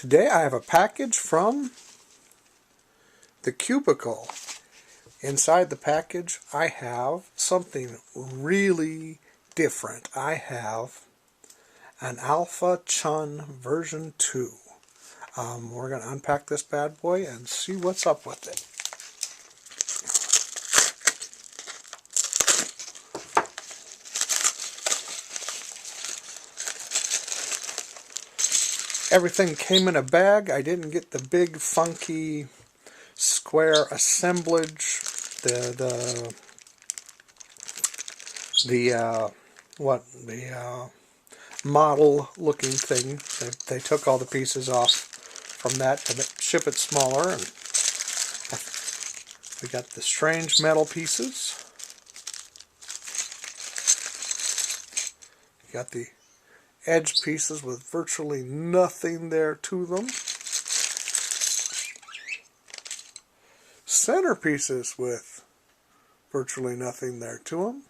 Today I have a package from the Cubicle. Inside the package I have something really different. I have an Alpha Chun version 2. We're going to unpack this bad boy and see what's up with it. Everything came in a bag. I didn't get the big funky square assemblage, the model looking thing. They took all the pieces off from that to ship it smaller, and we got the strange metal pieces. We got the edge pieces with virtually nothing there to them. Center pieces with virtually nothing there to them.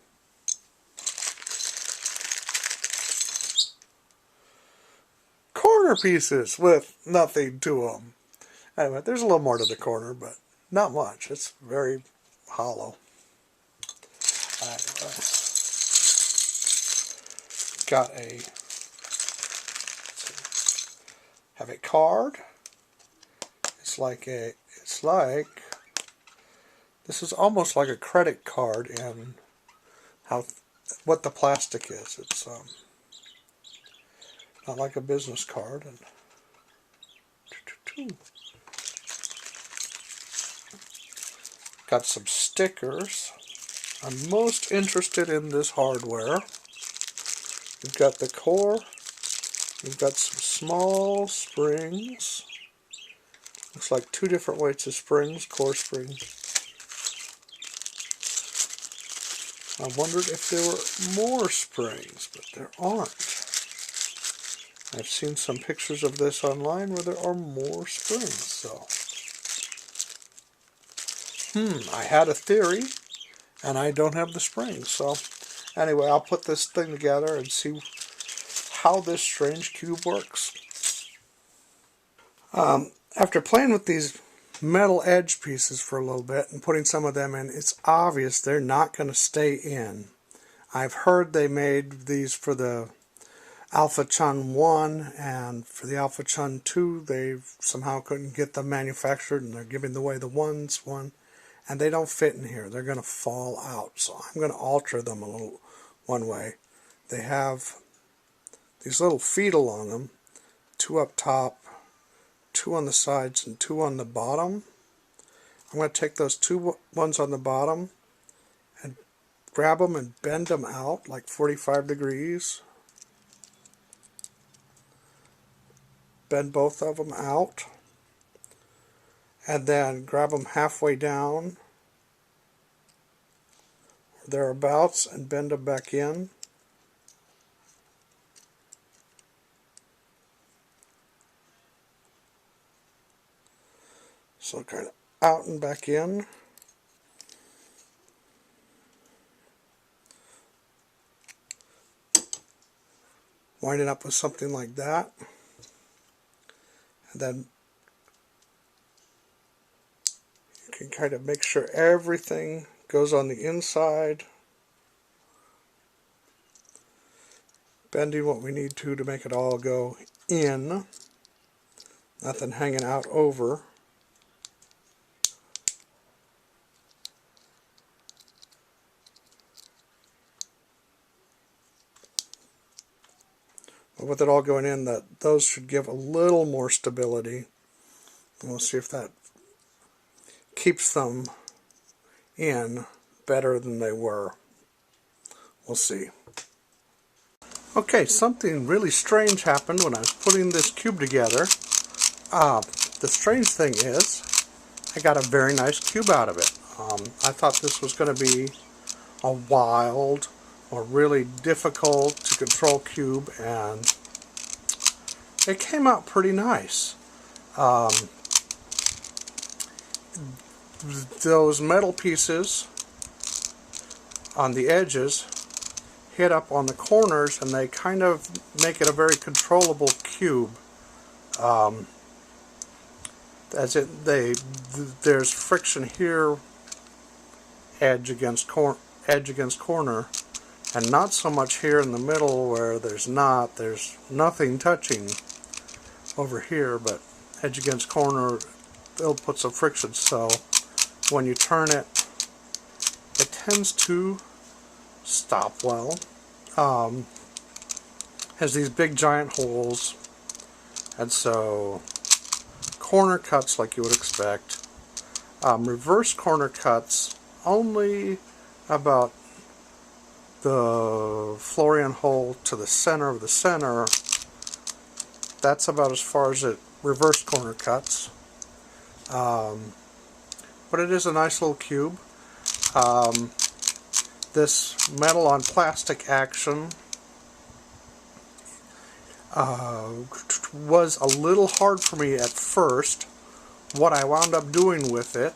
Corner pieces with nothing to them. Anyway, there's a little more to the corner, but not much. It's very hollow. Anyway, got have a card. This is almost like a credit card in what the plastic is. It's not like a business card. And got some stickers. I'm most interested in this hardware. We've got the core. We've got some small springs. Looks like two different weights of springs, core springs. I wondered if there were more springs, but there aren't. I've seen some pictures of this online where there are more springs, so. I had a theory, and I don't have the springs, so. Anyway, I'll put this thing together and see how this strange cube works. After playing with these metal edge pieces for a little bit and putting some of them in, it's obvious they're not going to stay in. I've heard they made these for the Alpha Chun 1, and for the Alpha Chun 2 they somehow couldn't get them manufactured, and they're giving away the one, and they don't fit in here. They're going to fall out, so I'm going to alter them a little one way. They have these little feet along them, two up top, two on the sides, and two on the bottom. I'm going to take those two ones on the bottom and grab them and bend them out like 45 degrees. Bend both of them out, and then grab them halfway down or thereabouts and bend them back in. So kind of out and back in. Wind it up with something like that. And then you can kind of make sure everything goes on the inside. Bending what we need to make it all go in. Nothing hanging out over. But with it all going in, those should give a little more stability. And we'll see if that keeps them in better than they were. We'll see. Okay, something really strange happened when I was putting this cube together. The strange thing is, I got a very nice cube out of it. I thought this was going to be a wild or really difficult to control cube, and it came out pretty nice. Those metal pieces on the edges hit up on the corners, and they kind of make it a very controllable cube. as it there's friction here, edge against corner, and not so much here in the middle where there's nothing touching over here, but edge against corner, it'll put some friction, so when you turn it, it tends to stop well. Has these big giant holes, and so corner cuts like you would expect. Reverse corner cuts only about the Florian hole to the center of the center. That's about as far as it reverse corner cuts. But it is a nice little cube. This metal on plastic action was a little hard for me at first. What I wound up doing with it,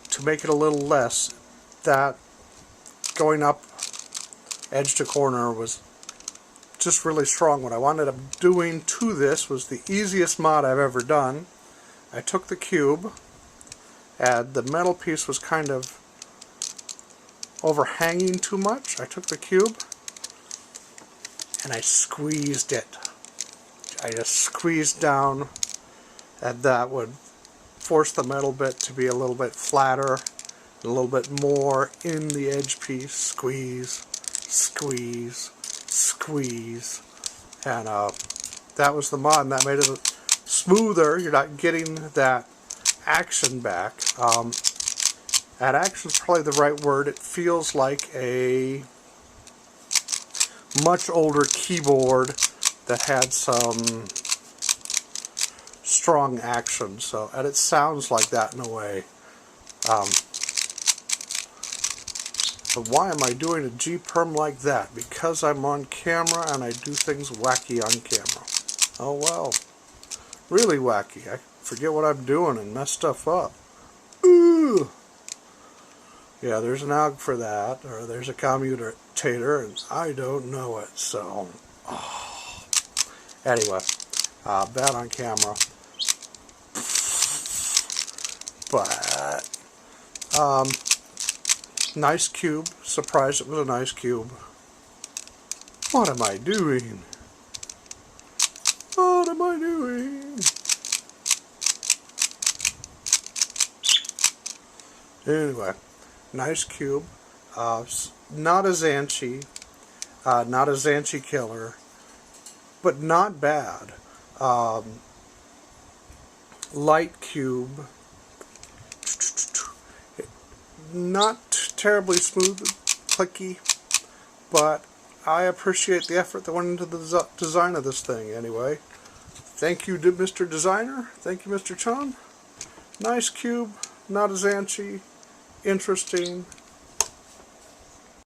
to make it a little less, that going up edge to corner was just really strong. What I wound up doing to this was the easiest mod I've ever done. I took the cube, and the metal piece was kind of overhanging too much. I took the cube and I squeezed it. I just squeezed down, and that would force the metal bit to be a little bit flatter, a little bit more in the edge piece. Squeeze, squeeze, squeeze, and that was the mod, and that made it smoother. You're not getting that action back. That action is probably the right word. It feels like a much older keyboard that had some strong action, so, and it sounds like that in a way. But why am I doing a G-perm like that? Because I'm on camera and I do things wacky on camera. Oh well. Really wacky. I forget what I'm doing and mess stuff up. Ooh! Yeah, there's an AUG for that, or there's a commutator, and I don't know it, so... Oh. Anyway, bad on camera. But, nice cube. Surprised it was a nice cube. What am I doing? What am I doing? Anyway, nice cube. Not a Zhanchi. Not a Zhanchi killer. But not bad. Light cube. Not terribly smooth, clicky, but I appreciate the effort that went into the design of this thing anyway. Thank you, Mr. Designer. Thank you, Mr. Chun. Nice cube, not a Zhanchi. Interesting.